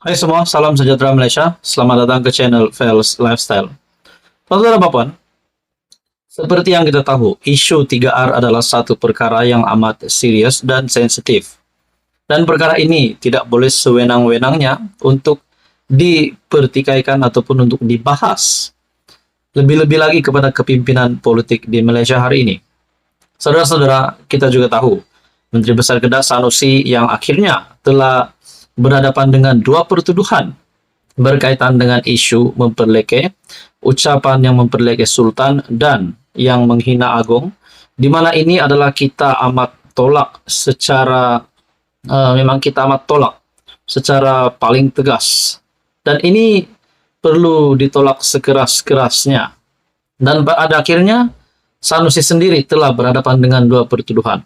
Hai semua, salam sejahtera Malaysia. Selamat datang ke channel Fels Lifestyle. Saudara Bapak, seperti yang kita tahu, isu 3R adalah satu perkara yang amat serius dan sensitif. Dan perkara ini tidak boleh sewenang-wenangnya untuk dipertikaikan ataupun untuk dibahas. Lebih-lebih lagi kepada kepimpinan politik di Malaysia hari ini. Saudara-saudara, kita juga tahu Menteri Besar Kedah Sanusi yang akhirnya telah berhadapan dengan dua pertuduhan berkaitan dengan isu memperleke, ucapan yang memperleke Sultan dan yang menghina Agong, di mana ini adalah kita amat tolak secara memang kita amat tolak secara paling tegas, dan ini perlu ditolak sekeras-kerasnya. Dan pada akhirnya Sanusi sendiri telah berhadapan dengan dua pertuduhan.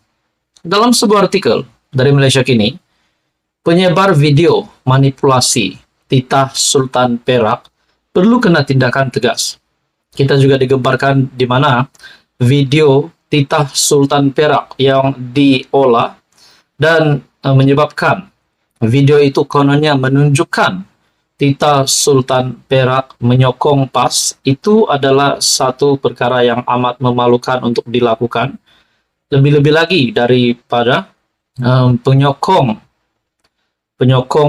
Dalam sebuah artikel dari Malaysia Kini, penyebar video manipulasi titah Sultan Perak perlu kena tindakan tegas. Kita juga digemparkan di mana video titah Sultan Perak yang diolah dan menyebabkan video itu kononnya menunjukkan titah Sultan Perak menyokong PAS. Itu adalah satu perkara yang amat memalukan untuk dilakukan. Lebih-lebih lagi daripada penyokong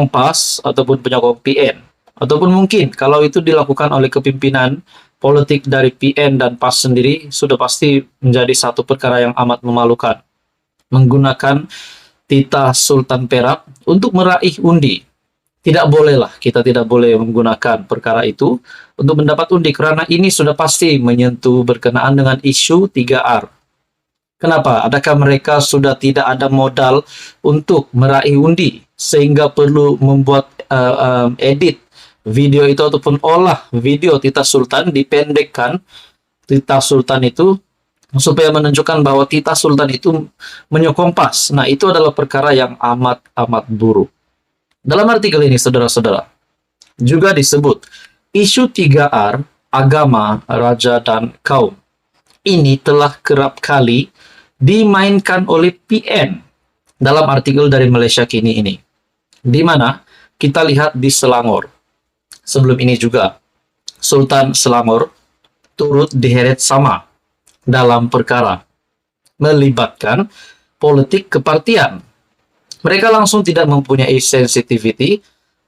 PAS ataupun penyokong PN. Ataupun mungkin kalau itu dilakukan oleh kepimpinan politik dari PN dan PAS sendiri, sudah pasti menjadi satu perkara yang amat memalukan. Menggunakan titah Sultan Perak untuk meraih undi. Tidak bolehlah, kita tidak boleh menggunakan perkara itu untuk mendapat undi, karena ini sudah pasti menyentuh berkenaan dengan isu 3R. Kenapa? Adakah mereka sudah tidak ada modal untuk meraih undi sehingga perlu membuat edit video itu ataupun olah video titah Sultan, dipendekkan titah Sultan itu supaya menunjukkan bahwa titah Sultan itu menyokong PAS. Nah, itu adalah perkara yang amat buruk. Dalam artikel ini, saudara-saudara, juga disebut isu 3R, agama, raja, dan kaum. Ini telah kerap kali dimainkan oleh PN dalam artikel dari Malaysia Kini ini, di mana kita lihat di Selangor. Sebelum ini juga Sultan Selangor turut diheret sama dalam perkara melibatkan politik kepartian. Mereka langsung tidak mempunyai sensitivity,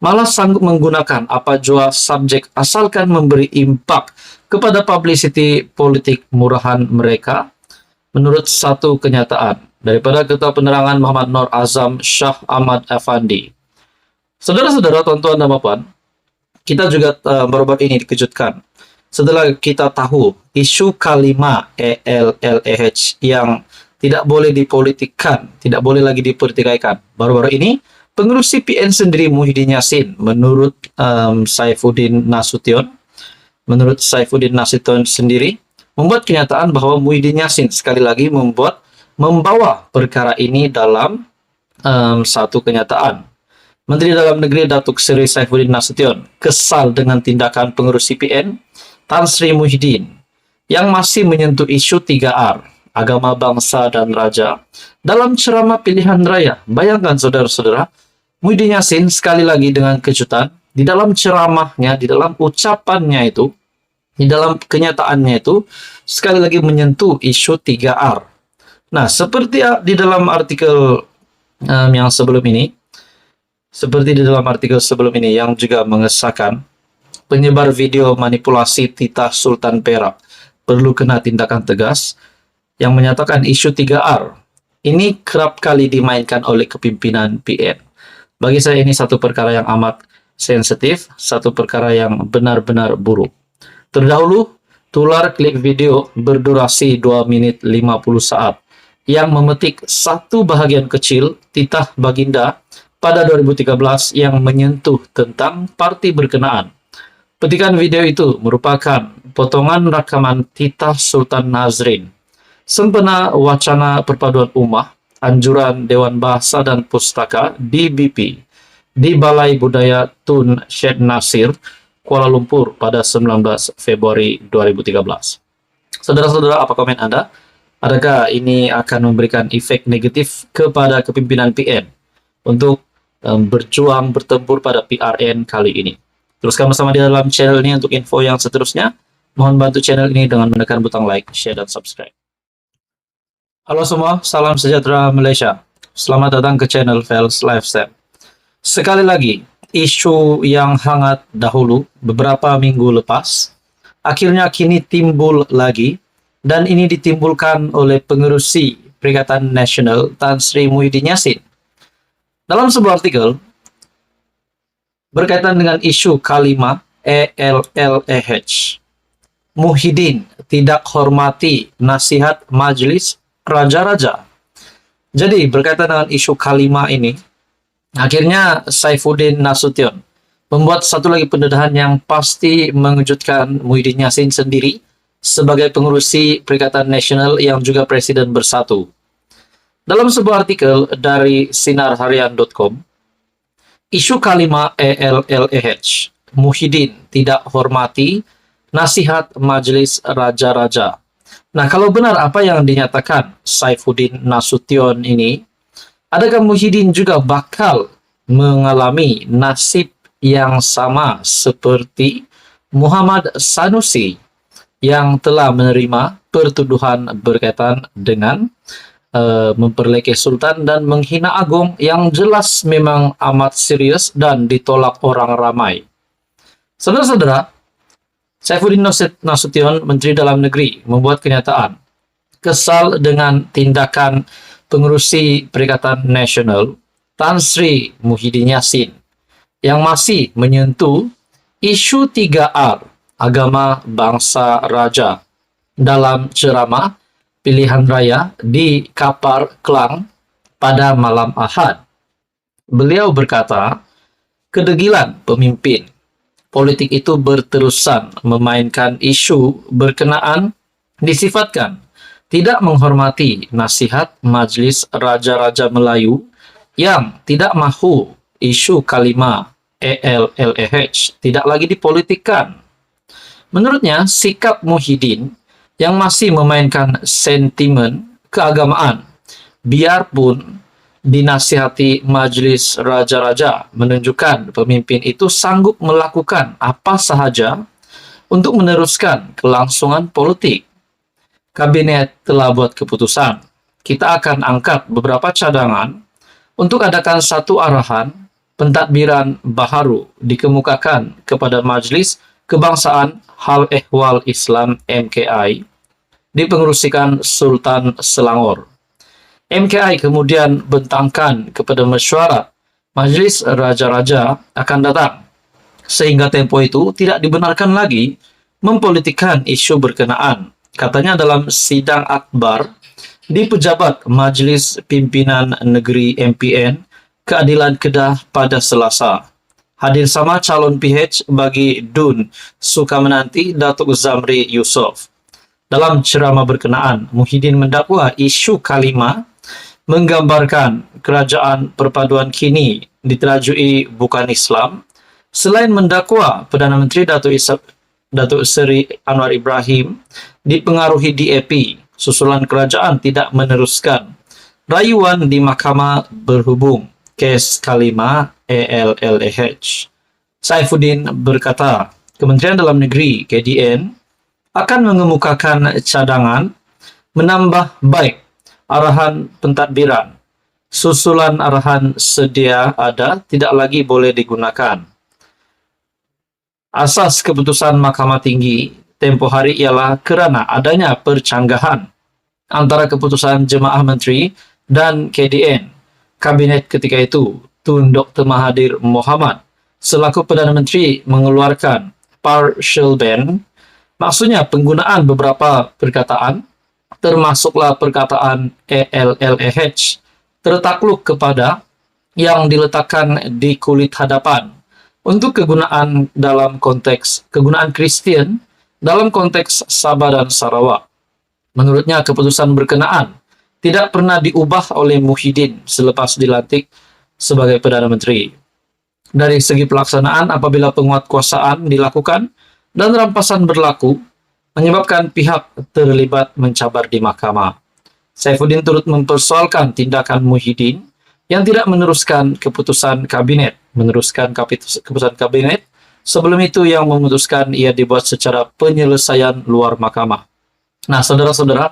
malah sanggup menggunakan apa jua subjek asalkan memberi impak kepada publicity politik murahan mereka. Menurut satu kenyataan daripada Ketua Penerangan Muhammad Nur Azam Shah Ahmad Effendi. Saudara-saudara, tuan-tuan dan puan, kita juga baru-baru ini dikejutkan setelah kita tahu isu kalimat ELLEH yang tidak boleh dipolitikkan, tidak boleh lagi dipertikaikan. Baru-baru ini, pengurus CPN sendiri Muhyiddin Yassin, menurut Saifuddin Nasution sendiri, membuat kenyataan bahwa Muhyiddin Yassin sekali lagi membawa perkara ini dalam satu kenyataan. Menteri Dalam Negeri Datuk Seri Saifuddin Nasution kesal dengan tindakan pengurus CPN Tan Sri Muhyiddin yang masih menyentuh isu 3R, agama, bangsa, dan raja, dalam ceramah pilihan raya. Bayangkan saudara-saudara, Muhyiddin Yassin sekali lagi dengan kejutan, di dalam ceramahnya, di dalam ucapannya itu, di dalam kenyataannya itu, sekali lagi menyentuh isu 3R. Nah, seperti di dalam artikel yang sebelum ini, yang juga mengesahkan penyebar video manipulasi titah Sultan Perak perlu kena tindakan tegas, yang menyatakan isu 3R ini kerap kali dimainkan oleh kepimpinan PN. Bagi saya ini satu perkara yang amat sensitif, satu perkara yang benar-benar buruk. Terdahulu, tular klip video berdurasi 2 menit 50 saat yang memetik satu bahagian kecil titah Baginda pada 2013 yang menyentuh tentang parti berkenaan. Petikan video itu merupakan potongan rakaman titah Sultan Nazrin sempena wacana perpaduan ummah anjuran Dewan Bahasa dan Pustaka DBP di Balai Budaya Tun Syed Nasir, Kuala Lumpur pada 19 Februari 2013. Saudara-saudara, apa komen Anda? Adakah ini akan memberikan efek negatif kepada kepimpinan PN untuk berjuang bertempur pada PRN kali ini. Teruskan bersama di dalam channel ini untuk info yang seterusnya. Mohon bantu channel ini dengan menekan butang like, share, dan subscribe. Halo semua, salam sejahtera Malaysia. Selamat datang ke channel Fels Lifestyle. Sekali lagi, isu yang hangat dahulu beberapa minggu lepas akhirnya kini timbul lagi, dan ini ditimbulkan oleh pengerusi Perikatan Nasional Tan Sri Muhyiddin Yassin. Dalam sebuah artikel berkaitan dengan isu kalimat ELLEH, Muhyiddin tidak hormati nasihat Majelis Raja-Raja. Jadi berkaitan dengan isu kalimat ini, akhirnya Saifuddin Nasution membuat satu lagi pendedahan yang pasti mengejutkan Muhyiddin Yassin sendiri sebagai pengurusi Perikatan Nasional yang juga Presiden Bersatu. Dalam sebuah artikel dari sinarharian.com, isu kalimat ELLEH, Muhyiddin tidak hormati nasihat Majelis Raja-Raja. Nah, kalau benar apa yang dinyatakan Saifuddin Nasution ini, adakah Muhyiddin juga bakal mengalami nasib yang sama seperti Muhammad Sanusi yang telah menerima pertuduhan berkaitan dengan memperlekeh Sultan dan menghina agung yang jelas memang amat serius dan ditolak orang ramai. Saudara-saudara, Saifuddin Nasution, Menteri Dalam Negeri, membuat kenyataan kesal dengan tindakan pengurusi Perikatan Nasional Tan Sri Muhyiddin Yassin yang masih menyentuh isu 3R, agama, bangsa, raja, dalam ceramah pilihan raya di Kapar, Klang pada malam Ahad. Beliau berkata, kedegilan pemimpin politik itu berterusan memainkan isu berkenaan disifatkan tidak menghormati nasihat Majelis Raja-Raja Melayu yang tidak mahu isu kalimat ELLEH tidak lagi dipolitikkan. Menurutnya, sikap Muhyiddin yang masih memainkan sentimen keagamaan, biarpun dinasihati Majelis Raja-Raja, menunjukkan pemimpin itu sanggup melakukan apa sahaja untuk meneruskan kelangsungan politik. Kabinet telah buat keputusan. Kita akan angkat beberapa cadangan untuk adakan satu arahan pentadbiran baharu dikemukakan kepada Majelis Kebangsaan Hal Ehwal Islam MKI dipengerusikan Sultan Selangor. MKI kemudian bentangkan kepada mesyuarat Majelis Raja-Raja akan datang, sehingga tempo itu tidak dibenarkan lagi mempolitikkan isu berkenaan. Katanya dalam sidang akbar di pejabat Majelis Pimpinan Negeri MPN Keadilan Kedah pada Selasa. Hadir sama calon PH bagi DUN Sukamenanti Datuk Zamri Yusof. Dalam ceramah berkenaan, Muhyiddin mendakwa isu kalimat menggambarkan kerajaan perpaduan kini diterajui bukan Islam. Selain mendakwa Perdana Menteri Datuk Seri Anwar Ibrahim dipengaruhi DAP, susulan kerajaan tidak meneruskan rayuan di mahkamah berhubung kes kalimat ELLEH. Saifuddin berkata, Kementerian Dalam Negeri KDN akan mengemukakan cadangan menambah baik arahan pentadbiran. Susulan arahan sedia ada tidak lagi boleh digunakan. Asas keputusan Mahkamah Tinggi tempoh hari ialah kerana adanya percanggahan antara keputusan Jemaah Menteri dan KDN. Kabinet ketika itu, Tun Dr. Mahathir Mohamad selaku Perdana Menteri mengeluarkan partial ban, maksudnya penggunaan beberapa perkataan, termasuklah perkataan ELLEH, tertakluk kepada yang diletakkan di kulit hadapan untuk kegunaan dalam konteks kegunaan Kristian dalam konteks Sabah dan Sarawak. Menurutnya, keputusan berkenaan tidak pernah diubah oleh Muhyiddin selepas dilantik sebagai Perdana Menteri. Dari segi pelaksanaan, apabila penguatkuasaan dilakukan dan rampasan berlaku, menyebabkan pihak terlibat mencabar di mahkamah. Saifuddin turut mempersoalkan tindakan Muhyiddin yang tidak meneruskan keputusan kabinet. Meneruskan keputusan kabinet, sebelum itu yang memutuskan ia dibuat secara penyelesaian luar mahkamah. Nah, saudara-saudara,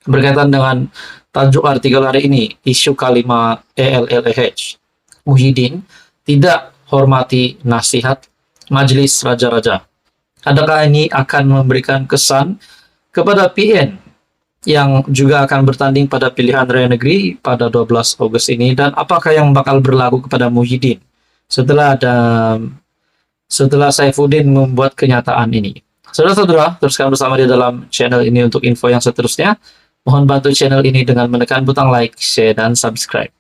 berkaitan dengan tajuk artikel hari ini, isu kalimat ELLEH, Muhyiddin tidak hormati nasihat Majelis Raja-Raja. Adakah ini akan memberikan kesan kepada PN yang juga akan bertanding pada pilihan raya negeri pada 12 Agustus ini, dan apakah yang bakal berlaku kepada Muhyiddin setelah Saifuddin membuat kenyataan ini? Saudara-saudara, teruskan bersama di dalam channel ini untuk info yang seterusnya. Mohon bantu channel ini dengan menekan butang like, share, dan subscribe.